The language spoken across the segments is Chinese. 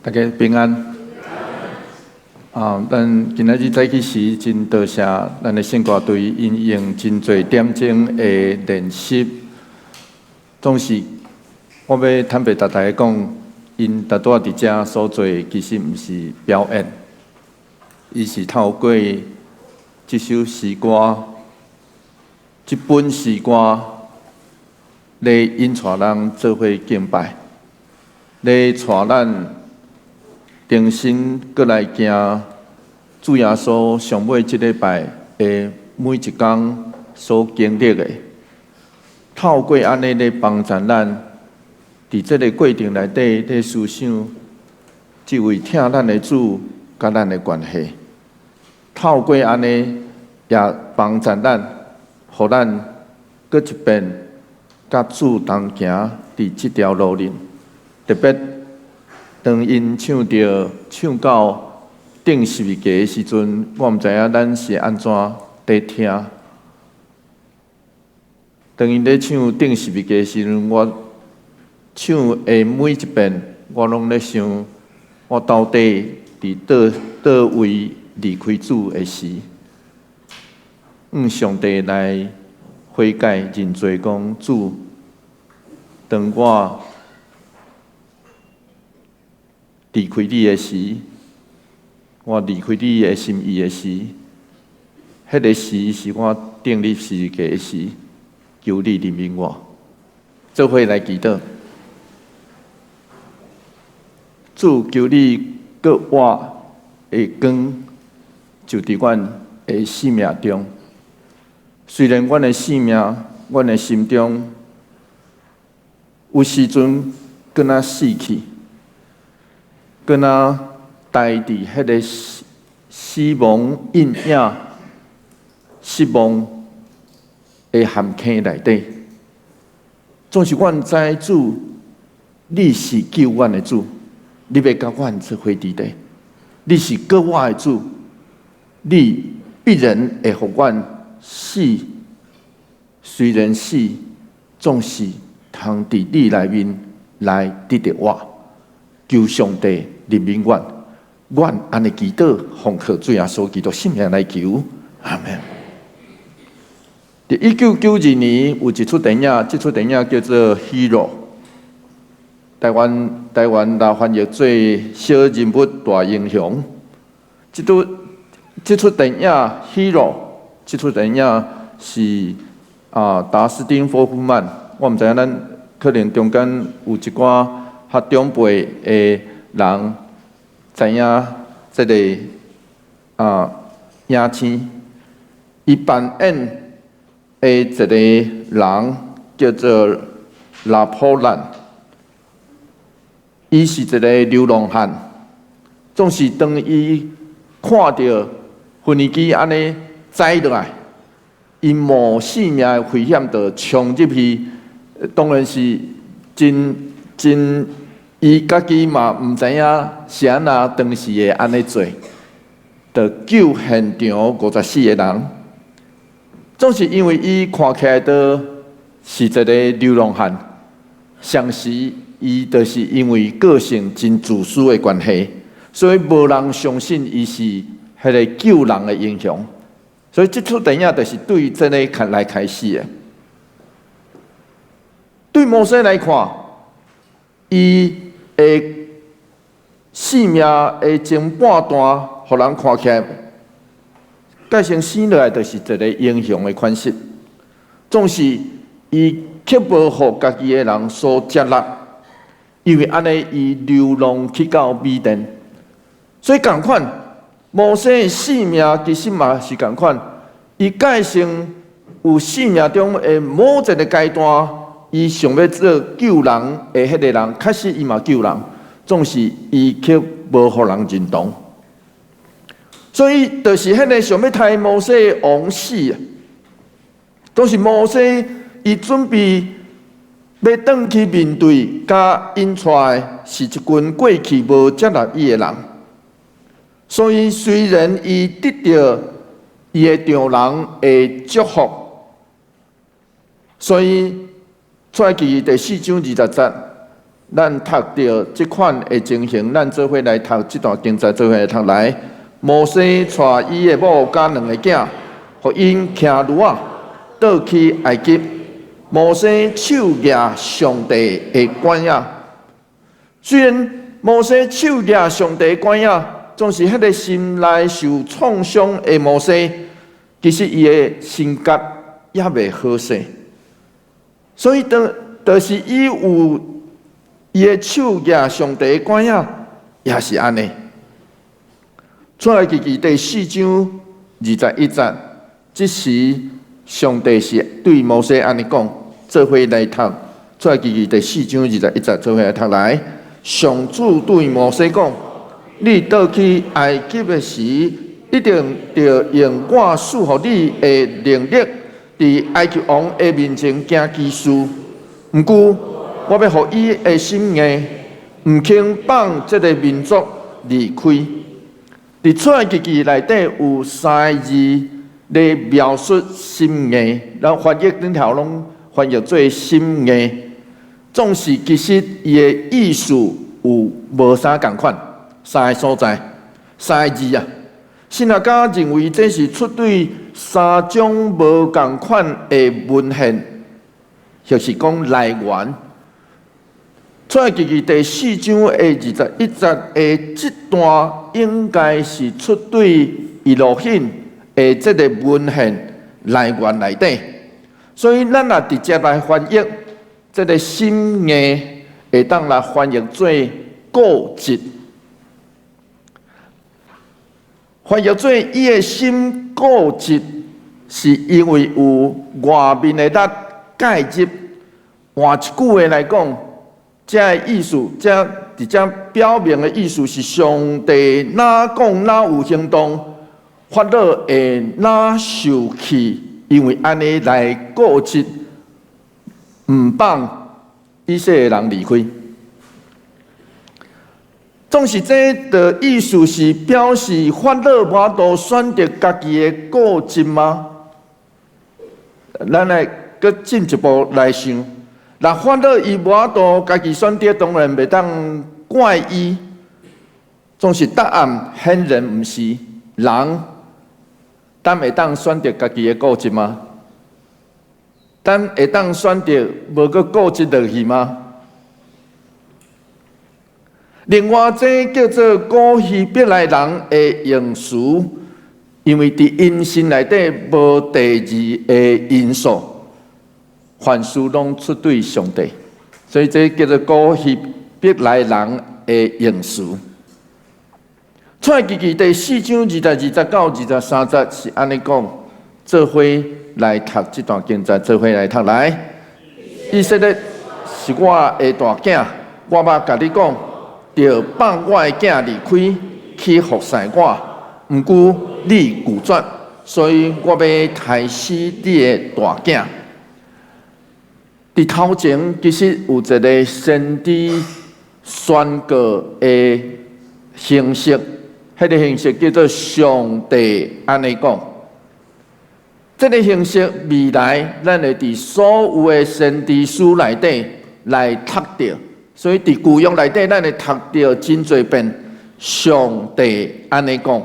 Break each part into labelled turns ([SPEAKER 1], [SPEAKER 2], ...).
[SPEAKER 1] 大家平安。咱今仔日早起时真多谢咱的圣歌队因用真侪点钟的练习。总是我要坦白大家讲，因大多伫遮所做，其实毋是表演，伊是透过这首诗歌、这本诗歌来引带人做伙敬拜，来带咱重新过来行主耶稣上尾这礼拜的每一天所经历的，透过安尼来帮助咱，伫这个过程内底来思想这位听咱的主甲咱的关系，透过安尼也帮助咱，互咱搁一遍甲主同行伫这条路上，特别。当因唱到顶十字架的时阵，我毋知影咱是安怎在听。当因咧唱顶十字架的时阵，我唱的每一遍，我拢咧想，我到底伫倒位离开主的时，上帝来悔改认罪，讲主，当我离开你的时，我离开你的心意的时，迄个时是我订立十字架的时，求你怜悯我，做伙来祈祷。主求你搁我的光，就伫阮的生命中。虽然阮的生命、阮的心中，有时阵搁那死去。搁那待伫迄个死亡阴影、失望的陷阱内底，总是阮知主，你是救阮的主，你要甲阮做伙伫地，你是救我的主，你必然会互阮死，虽然死，总是通伫你内面来得到我。求上帝怜悯阮安尼祈祷，奉靠主耶稣基督圣名来求，阿门。伫1992年有一出电影，这出电影叫做《Hero》，台湾来翻译做小人物大英雄。这出电影《Hero》，这出电影是达斯汀·霍夫曼，我毋知影咱可能中间有一寡。较长辈的人知影这个影星，伊扮演的一个人叫做拿破仑，伊是一个流浪汉，总是当伊看到飞机安尼载落来，伊冒性命的危险就冲入去，当然是真。伊家己嘛毋知影是安那当时会安尼做，就救现场54个人。总是因为伊看起来就是一个流浪汉，上时伊就是因为个性真自私的关系，所以无人相信伊是迄个救人的英雄。所以这出电影就是对这个来开始的。对摩西来看，伊性命的前半段，互人看起来，改成生落来就是一个英雄的款式。总是伊却无互家己的人所接纳，因为安尼伊流浪去到米甸，所以同款，摩西的性命其实嘛是同款，伊改成有性命中的某一个阶段。伊想要做救人的迄个人，确实伊嘛救人，总是伊却无互人认同。所以，就是迄个想要杀摩西的王死，都是摩西伊准备要转去面对，甲引出来是一群过去无接纳伊的人。所以，虽然伊得到伊的丈人的祝福，所以。出埃及第4章20节，咱读到即款的情形，咱做伙来读即段经节，做伙来读来。摩西带伊的某甲两个囝，互因骑驴仔倒去埃及。摩西手举上帝的管影，虽然摩西手举上帝的管影，总是迄个心内受创伤的摩西，其实伊的性格也未好势，所以就是伊有伊的手举上帝的管影，也是安尼。出来记第4章21节，即时上帝是对摩西安尼讲。做伙来读，出来记第4章21节，做伙来读来。上主对摩西讲：你倒去埃及的时，一定要用我赐予你的能力，伫埃及王的面前行奇事。毋过，我要互伊的心硬，毋肯放这个民族离开。伫出来记内底有3个字来描述心硬，然后翻译顶头拢。翻译做心硬，总是其实伊的意思有无啥共款，3个所在，3个字啊。新学家认为这是出对3种无共款的文献，就是讲来源。出来记第4章的21节的这段，应该是出对以路信的这个文献来源内底。所以，咱也直接来翻译这个心硬，会当来翻译做固执，翻译做伊的心固执，是因为有外面的力介入。换一句话来讲，这个意思，这直接表明的意思是上帝哪讲哪有行动，法老会哪受气。因为安尼来固执，毋放以色列人离开，总是这的意思是表示法老无法度选择家己的固执吗？咱来搁进一步来想，若法老伊无法度家己选择，当然袂当怪伊，总是答案显然毋是人。咱会当选择家己的固执吗？咱会当选择无搁固执落去吗？另外，这叫做古希伯来人的用词，因为伫因心内底无第二个因素，凡事拢出对上帝，所以这叫做古希伯来人的用词。出来记第4章29、23节是安尼讲，做伙来读这段经节，做伙来读来。以色列是我的大囝，我捌甲你讲，着放我的囝离开，去服侍我。毋过你拒绝，所以我要杀死你的大囝。伫头前其实有一个先知宣告的形式。迄个形式叫做上帝安尼讲，这个形式未来咱会伫所有的先知书内底来读到，所以伫旧约内底咱会读到真侪遍上帝安尼讲，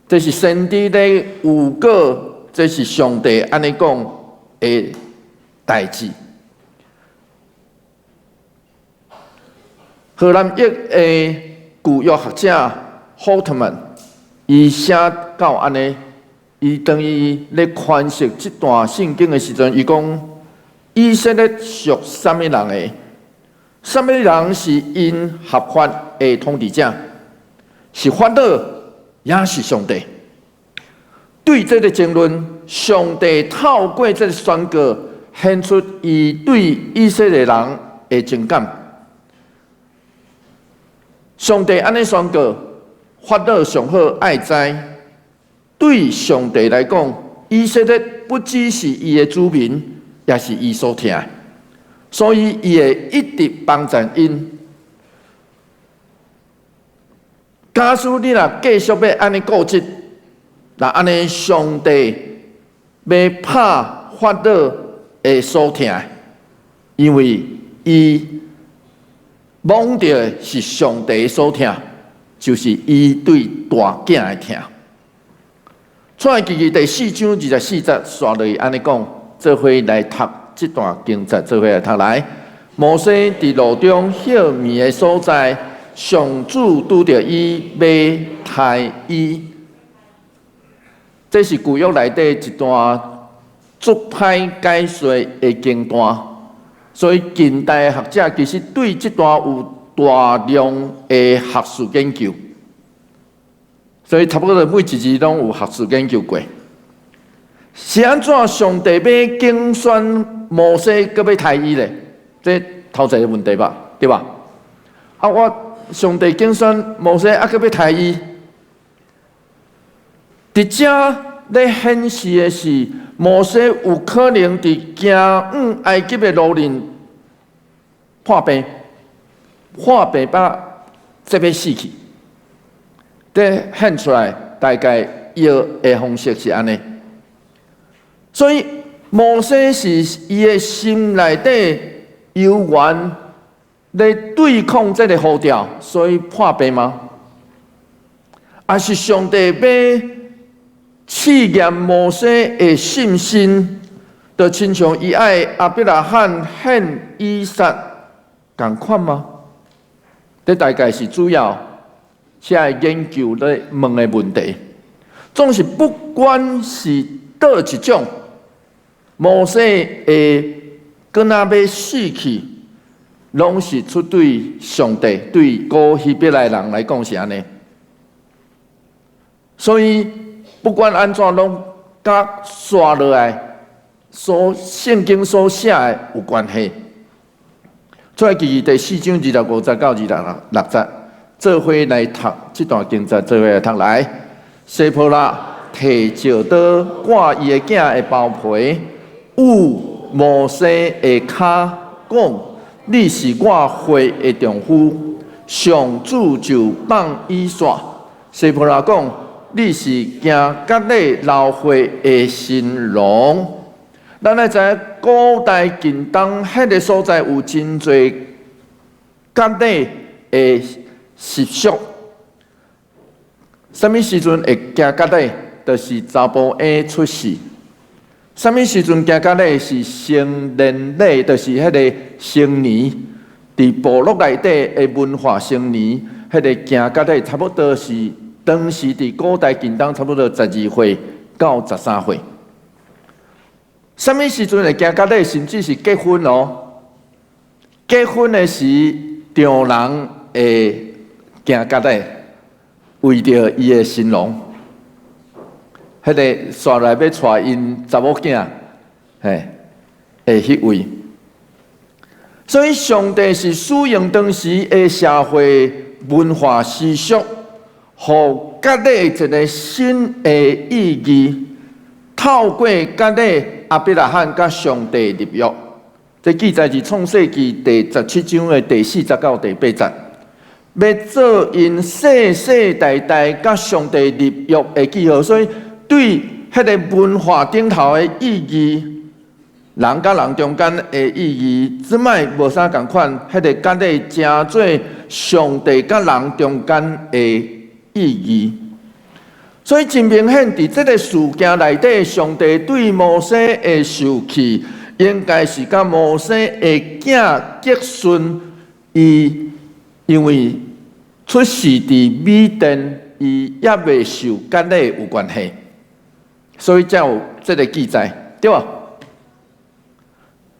[SPEAKER 1] 这是先知咧有过，这是上帝安尼讲的代志。荷兰裔的旧约学者。Holtman， 伊写到安尼，伊等于咧诠释这段圣经的时阵，伊讲以色列属什么人的？什么人是因合法的统治者？是法老，也是上帝。对这个争论，上帝透过这个宣告，显出伊对以色列人的情感。上帝安尼宣告。法老上好爱知，对上帝来讲，以色列不只是伊的子民，也是伊所疼，所以伊会一直帮助因。假使你若继续要安尼固执，那安尼上帝要拍法老的所疼，因为伊摸到的是上帝所疼，就是伊对大囝的疼。创世纪第4章24节刷落去安尼讲，做伙来读这段经节，做伙来读来。摩西伫路中歇眠的所在，上主拄着伊要杀伊。这是旧约内底一段足歹解说的经段，所以近代的学者其实对这段有大量的学术研究，所以差不多每一字拢有学术研究过。是安怎上帝要竞选摩西，佮要杀伊咧？这头一个问题吧，对吧？啊，我上帝竞选摩西，啊，佮要杀伊。伫遮咧显示的是，摩西有可能伫行往埃及的路程破病，这要死去。这显出来大概药的方式是安尼。所以摩西是伊的心内底犹原来对抗这个呼召，所以破病吗？还是上帝要试验摩西的信心，就亲像伊爱亚伯拉罕献以撒同款吗？这大概是主要在研究咧问的问题。总是不管是倒一种，摩西会搁那要死去，拢是出对上帝、对古希伯来人来讲是安尼。所以不管安怎，拢甲刷落来圣经所写的有关系。出来记第4章25节到26节，做伙来读这段经节，做伙来读来。西波拉摕石刀割伊的囝的包皮，捂摩西的骹，讲：你是我血的丈夫，上主就放伊煞。西波拉讲：你是行割礼流血的新郎。咱来知影古代近东迄个所在有真侪割礼的习俗。什么时阵会行割礼？就是查甫婴出世。什么时阵行割礼？是成年礼，就是迄个成年。伫部落内底的文化成年，迄个行割礼差不多是当时伫古代近东差不多12岁到13岁。什么时阵会行割礼？甚至是结婚哦。结婚的时，丈人会行割礼，为着伊的新郎，迄个刷来要娶因查某囝，会迄位。所以上帝是使用当时的社会文化习俗，互割礼一个新的意义。透过割礼，亚伯拉罕甲上帝立约。这记载是创世纪第17章的第40到第8节，要做因世世代代甲上帝立约的记号。所以对迄个文化顶头的意义，人甲人中间的意义，即摆无啥共款。迄个割礼成做上帝甲人中间的意义。所以真明显，伫这个事件内底，上帝对摩西的受气，应该是甲摩西的囝结顺，因为出世伫米甸，伊也未受割礼有关系，所以才有这个记载，对吧？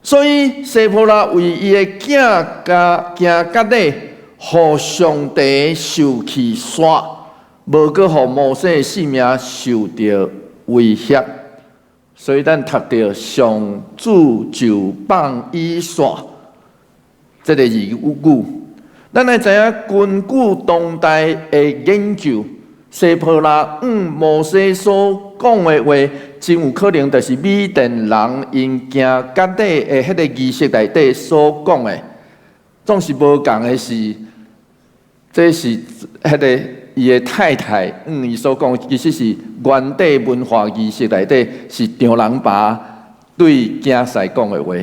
[SPEAKER 1] 所以西波拉为伊的囝甲行割礼，互上帝受气煞。无搁互摩西的性命受到威胁，所以咱读到上主就放伊煞这个语，咱来知影根据当代的研究，西波拉摩西所讲的话，真有可能就是米甸人因行割礼的迄个仪式内底所讲的，总是无共的是，这是迄个。伊的太太，伊所讲其实是原底文化仪式内底是丈人爸对囝婿讲的话。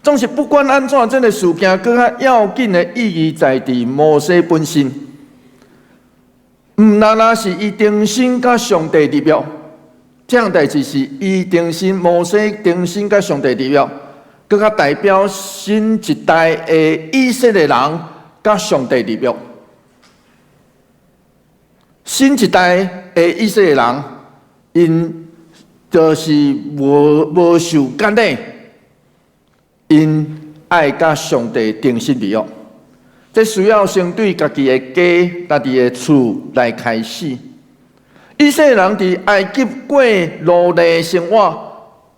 [SPEAKER 1] 总是不管安怎，这个事件更较要紧的意义在伫摩西本身，唔单单是伊定心甲上帝立约，这样代志是伊定心，摩西定心甲上帝立约，更较代表新一代的以色列人甲上帝立约。新一代的以色列人，因就是无受干扰，因爱甲上帝定心立约。这需要先对家己的家、家己的厝来开始。以色列人伫埃及过奴隶生活，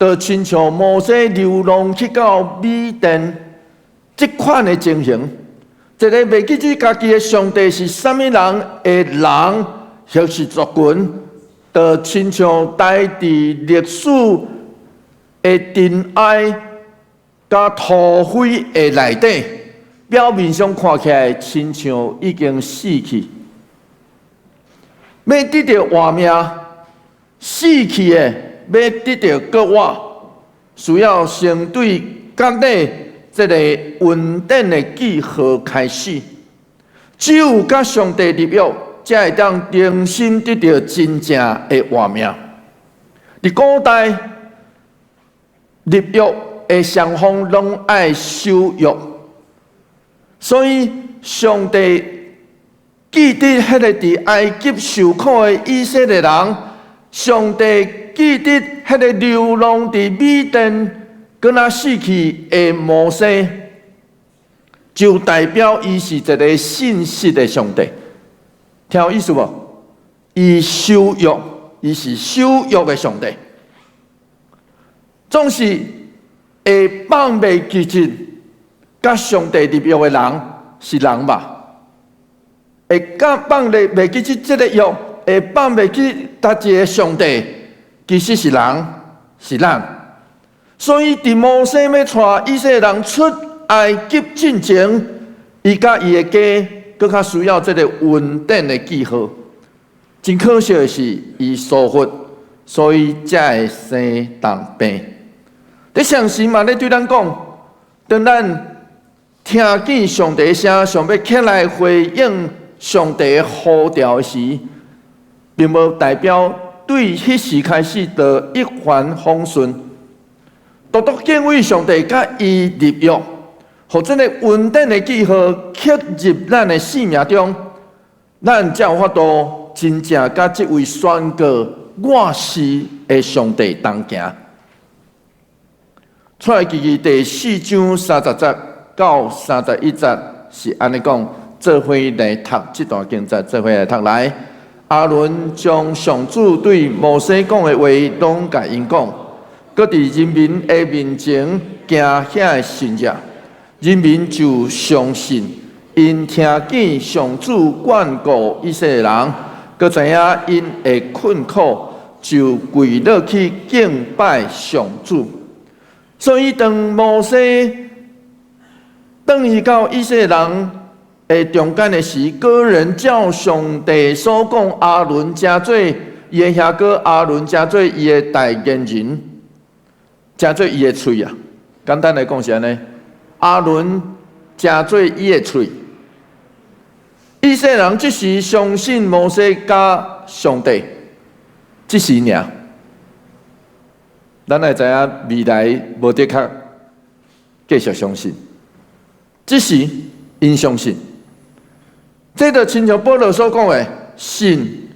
[SPEAKER 1] 就亲像摩西流浪去到米甸这款的情形。一个袂记住家己的上帝是啥物人的人，或是族群，就亲像带伫历史的尘埃甲土灰的内底。表面上看起来，亲像已经死去，要得到活命，死去的要得到国活，需要先对甲内这个稳定的记号开始。只有甲上帝立约，才会当定心得到真正的活命。伫古代，立约的双方拢爱守约。所以，上帝记得迄个伫埃及受苦的以色列人，上帝记得迄个流浪伫米甸搁那死去的摩西，就代表伊是一个信实的上帝。听有意思无？伊守约，伊是守约的上帝，总是会放袂记真。甲上帝立约的人是人吧？会放袂记起这个约，会放袂记搭一个上帝，其实是人，是咱。所以，伫摩西要带以色列人出埃及进前，伊甲伊的家更较需要这个稳定的记号。真可惜的是，伊疏忽，所以才会生重病。伫上时嘛咧对咱讲，当咱听见上帝的声，想要起来回应上帝的呼召时，并无代表对迄时开始就一帆风顺。独独敬畏上帝，甲伊立约，互这个稳定的记号刻入咱的生命中，咱才有法度真正甲这位宣告我是的上帝同行。出来记第4章30节到31节是安尼讲，做伙来读这段经节，做伙来读来。阿伦将上主对摩西讲的话拢甲因讲，搁伫人民的面前行遐的神迹，人民就相信，因听见上主眷顾以色列人，搁知影因的困苦，就跪落去敬拜上主。所以当摩西等伊到以色列人的中间的时，个人照上帝所讲，阿伦加做伊的兄哥，阿伦加做伊的代言人，加做伊的喙啊。简单来讲是安尼，阿伦加做伊的喙。以色列人即时相信摩西甲上帝，即时尔，咱会知影未来无得较继续相信。即时因相信，这就亲像保罗所讲的，信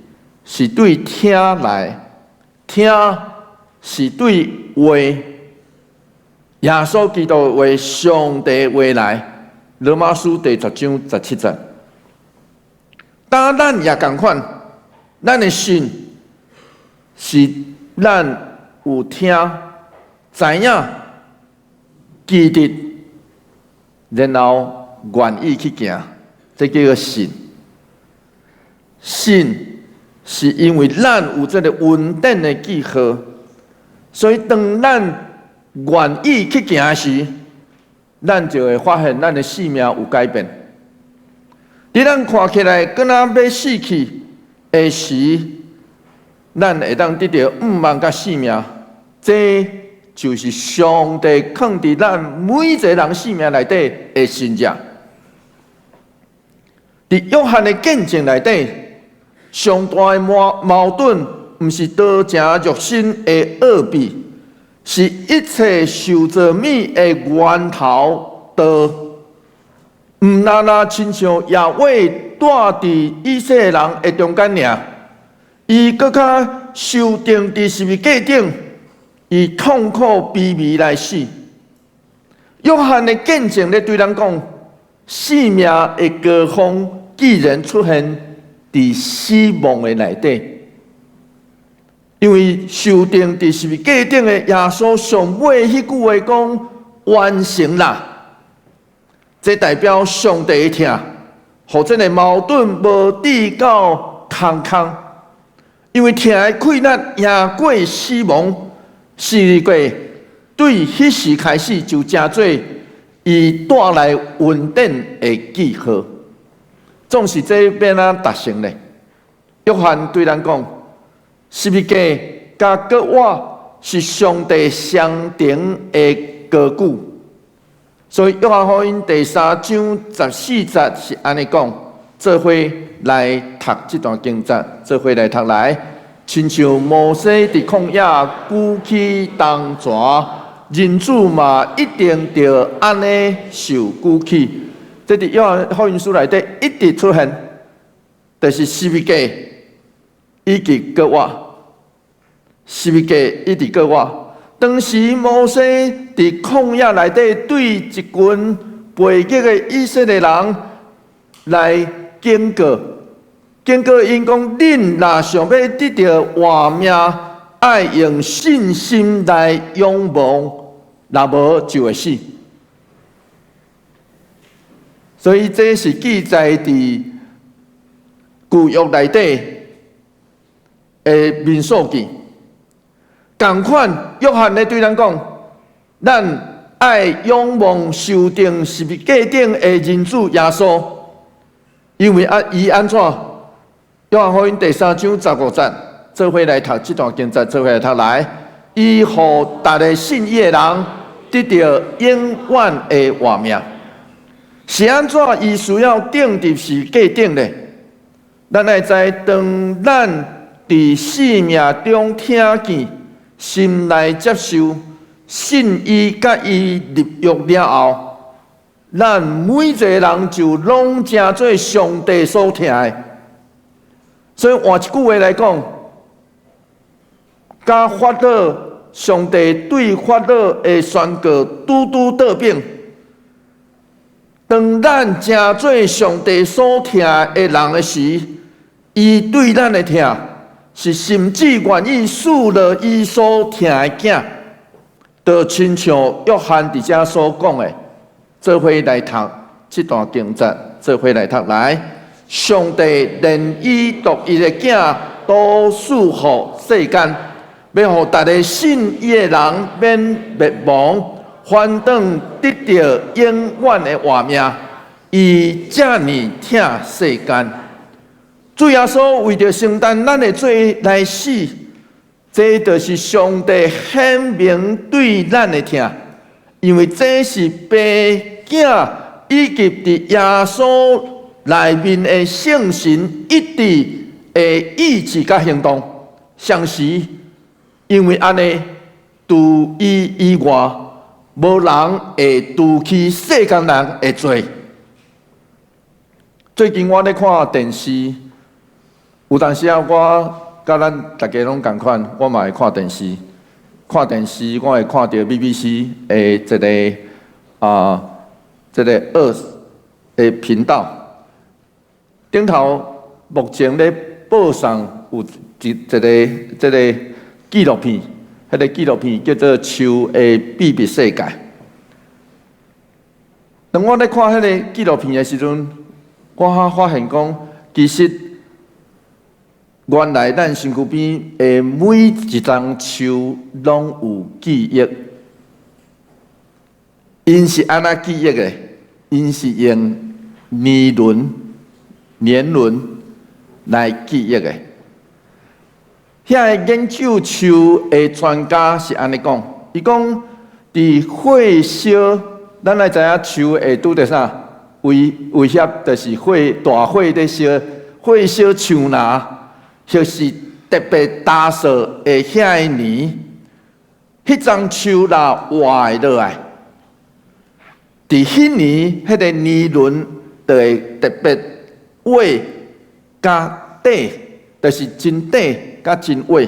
[SPEAKER 1] 是对听来，听是对话。耶稣基督为上帝话来，罗马书第10章17节。当咱也同款，咱的信是咱有听、知影、记得，然后愿意去行，这叫做信。信是因为咱有这个稳定的记号，所以当咱愿意去行时，咱就会发现咱的生命有改变。伫咱看起来敢若要死去的时，咱会当得到5万甲生命，这就是上帝放伫咱每一个人生命内底的信仰。伫约翰的见证内底，上大的矛盾，毋是道成肉身的恶弊，是一切受造物的源头道。毋单单亲像亚伟住伫以色列人的中间尔，伊搁较受定伫十字架顶，以痛苦卑微来死。约翰的见证咧对咱讲，生命的高峰既然出现伫死亡的内底，因为受定伫十字架顶的耶稣上尾迄句话讲完成啦。这代表上帝的疼，互这个矛盾无抵到空空，因为疼的困难赢过死亡，死过对迄时开始就成做伊带来稳定的记号。总是这变啊达成咧。约翰对咱讲，十字架甲割我是上帝相定的高举。所以约翰福音第3章14节是安尼讲，做伙来读这段经节，做伙来读来，亲像摩西伫旷野举起铜蛇，人子嘛一定要安尼受举起。这伫约翰福音书内底一直出现，就是十字架以及割我，十字架一直割我。当时摩西伫旷野内底对一群背逆的以色列人来警告，因讲：恁若想要得到活命，爱用信心来仰望，若无就会死。所以这是记载伫旧约内底的民数记。同款，约翰咧对咱讲，咱爱仰望受定十字架顶的人子耶稣，因为伊安怎？约翰福音第3章15节，做伙来读这段经节，做伙来读来，伊互逐个信伊的人得到永远的活命。是安怎？伊需要钉伫十字架顶咧？咱爱知，当咱伫生命中听见，心内接受，信伊甲伊入约了后，咱每一个人就拢成做上帝所疼的。所以换一句话来讲，甲法老上帝对法老的宣告拄拄倒变。当咱成做上帝所疼的人的时，伊对咱的疼。是甚至愿意死了伊所疼的囝，就亲像约翰伫遮所讲的，做伙来读这段经节，做伙来读来。上帝连伊独一的囝都赐予世间，要互逐个信伊的人免灭亡，反倒得到永远的活命。伊遮尼疼世间。主耶稣为着承担咱的罪来死，这就是上帝显明对咱的疼，因为这是爸囝以及伫耶稣内面的圣神一致的意志甲行动相似，因为安尼，除伊以外，无人会除去世间人的罪。最近我咧看电视。有当时啊，我甲咱大家拢同款，我嘛会看电视。看电视，我会看到 BBC 的一个2的频道。顶头目前咧播送有一个纪录片，迄个纪录片叫做《树的秘密世界》。当我咧看迄个纪录片的时阵，我发现讲，其实。原来咱身躯边的每一丛树拢有记忆，因是安怎记忆的？因是用年轮来记忆的。遐个研究树的专家是安尼讲，伊讲伫火烧，咱来知影树会拄着啥威胁，就是大火在烧，火烧树拿，就是特别大扫的遐一年，迄丛树若活落来，伫迄年迄个年轮就会特别活加短，就是真短加真活。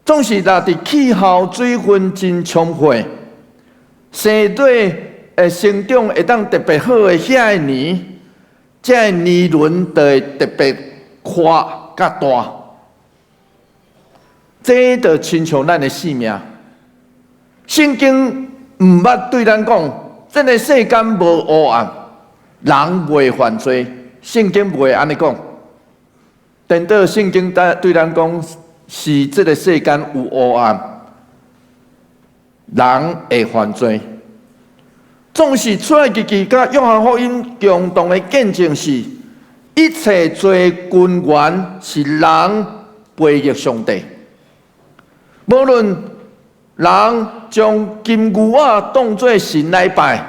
[SPEAKER 1] 总是若伫气候水分真充沛，生对会生长会当特别好的遐一年，这个年轮就会特别宽甲大。这就亲像咱的性命。圣经毋捌对咱讲，这个世间无黑暗，人袂犯罪。圣经袂安尼讲，等到圣经对咱讲，是这个世间有黑暗，人会犯罪。总是出来记记甲约翰福音共同的见证是，一切罪根源是人背逆上帝。无论人将金牛仔当作神来拜，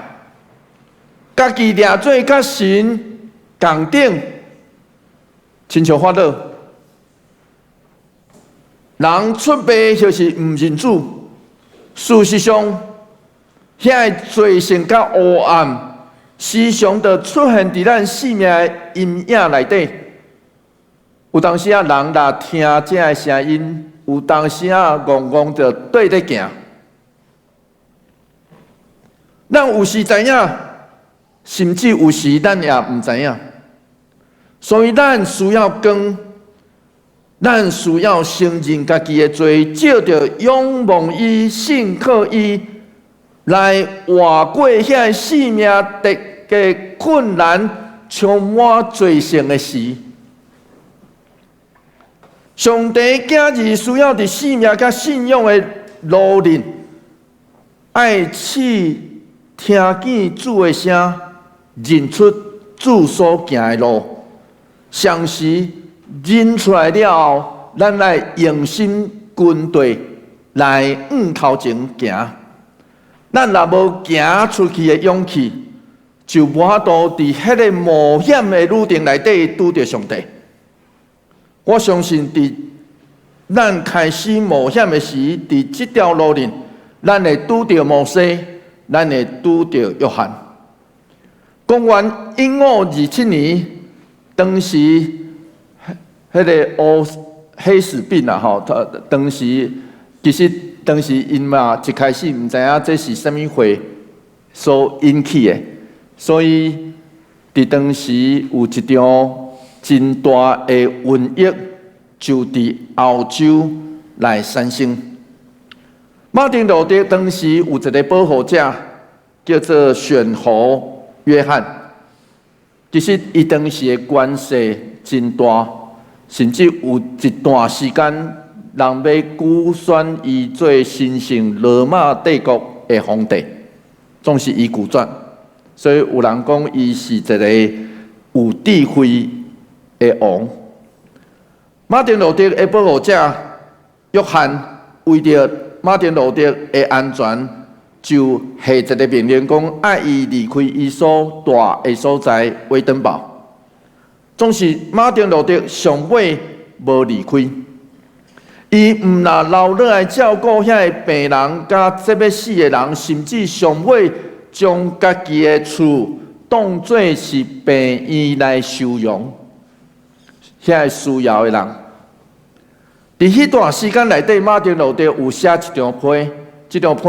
[SPEAKER 1] 家己掠做甲神共等，亲像法老。人出卖就是毋认主，事实上，遐罪性甲黑暗，时常就出现伫咱生命的阴影内底。有当时啊，人若听这个声音。有当时啊，戆戆着对咧行，咱有时知影，甚至有时咱也毋知影。所以咱需要光，咱需要承认家己的罪，借着仰望伊、信靠伊，来活过遐生命的困难、充满罪性的时。上帝今日需要伫生命甲信仰的路力，爱去听见主的声，认出主所行的路，常时认出来了后，咱来用心军队来往头前行。咱若无行出去的勇气，就无法度伫迄个冒险的旅程内底拄着上帝。我相信，伫咱开始冒险的时，伫这条路上，咱会拄着摩西，咱会拄着约翰。公元1527年，当时迄个黑死病啊，吼，当时其实当时因嘛一开始毋知影这是甚物会所引起的，所以伫当时有一场真大的瘟疫就伫欧洲来产生。马丁路德当时有一个保护者叫做选侯约翰，其实伊当时的关系真大，甚至有一段时间人要举选伊做神圣罗马帝国的皇帝，总是伊拒绝。所以有人讲伊是一个有智慧的王。马丁路德的保护者约翰为着马丁路德的安全，就下一个命令讲，爱伊离开伊所住的所在威登堡。总是马丁路德上尾无离开，伊毋若留落来照顾遐个病人甲即要死的人，甚至上尾将家己的厝当作是病院来收容遐个需要的人。伫迄段时间内底，马丁路德有写一张批，这张批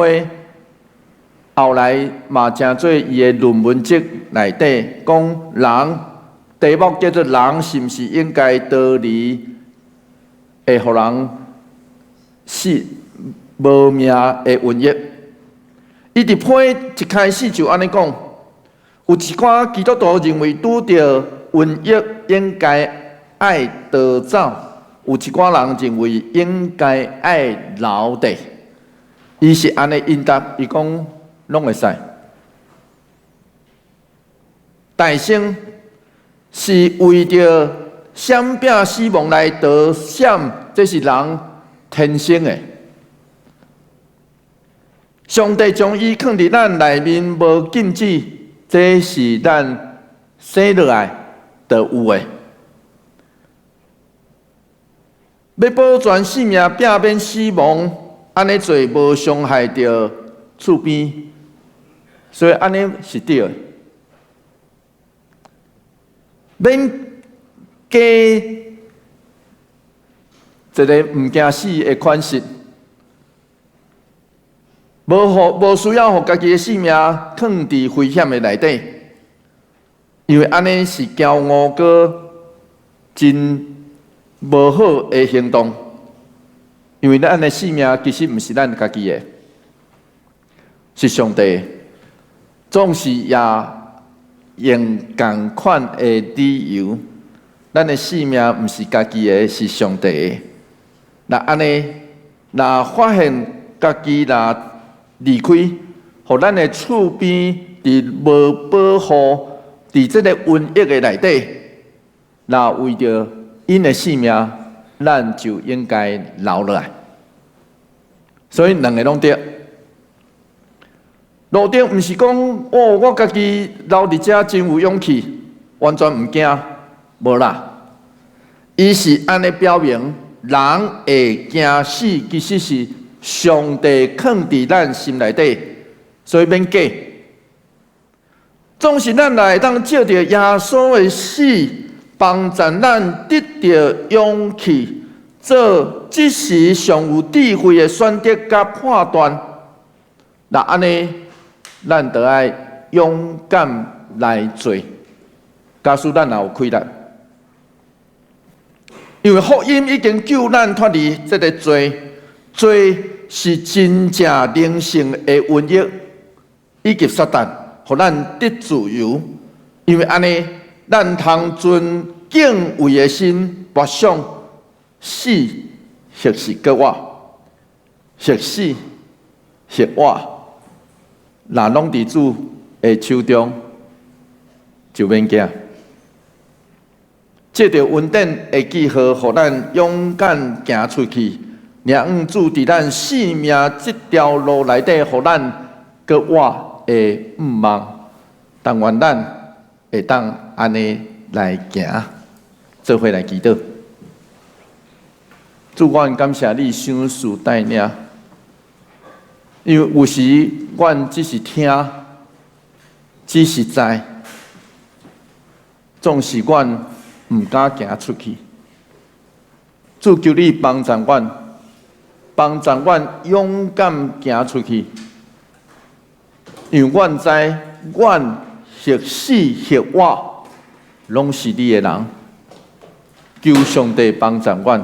[SPEAKER 1] 后来嘛成做伊的论文集内底，讲人题目叫做“人是毋是应该逃离会互人死无命的瘟疫”。伊伫批一开始就安尼讲，有一寡基督徒认为拄着瘟疫应该爱逃走。有一寡人认为应该爱留地，伊是安尼应答，伊讲拢会使。大圣是为着闪避死亡来逃闪，这是人天生的。上帝将伊放伫咱内面，无禁止，这是咱生落来就有诶。要保全性命，避免死亡，安尼做无伤害到厝边，所以安尼是对诶。免加一个毋惊死诶款式，无需要互家己诶性命放伫危险诶内底，因为安尼是骄傲个真无好诶行动。因为咱诶性命其实毋是咱家己诶，是上帝，总是也用同款诶理由，咱诶性命毋是家己诶，是上帝诶。那安尼，若发现家己若离开，互咱诶厝边伫无保护，伫即个瘟疫诶内底，若为着因诶性命，咱就应该留落来。所以两个拢对。路顶毋是讲哦，我家己留伫遮真有勇气，完全毋惊，无啦。伊是安尼表明，人会惊死，其实是上帝放伫咱心内底，所以免假。总是咱来当借着耶稣的死，帮助咱得到勇气，做即时上有智慧的选择甲判断。那安尼，咱就爱勇敢来做，假使咱也有亏难。因为福音已经救咱脱离这个罪，罪是真正灵性的瘟疫，以及撒旦，互咱得自由。因为安尼，咱通存敬畏的心，默想死或是搁活，或死或活，若拢伫主的手中，就免惊。借着稳定的记号，互咱勇敢行出去，让主伫咱生命这条路内底，互咱搁活的毋忘。但愿咱会当安尼来行，做伙来祈祷。主，阮感谢你赏赐带领，因为有时阮只是听，只是知，总是阮毋敢行出去。主求你帮助阮，帮助阮勇敢行出去，因为阮知阮或死或活，拢是你的人。求上帝帮助阮，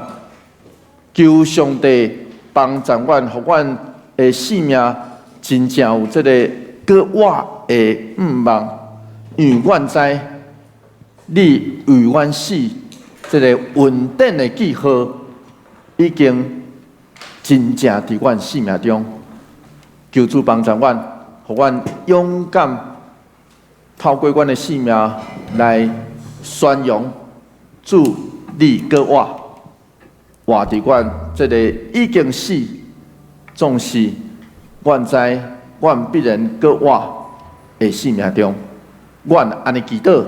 [SPEAKER 1] 求上帝帮助阮，互阮的性命真正有这个搁活的毋忘，因为阮知你为阮死，这个稳定的记号已经真正伫阮生命中。求主帮助阮，互阮勇敢透过阮的生命来宣扬主你搁活，活伫阮这个已经死，总是阮知阮必然搁活的生命中。阮安尼祈祷，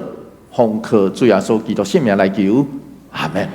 [SPEAKER 1] 奉靠主耶稣基督圣名来求，阿门。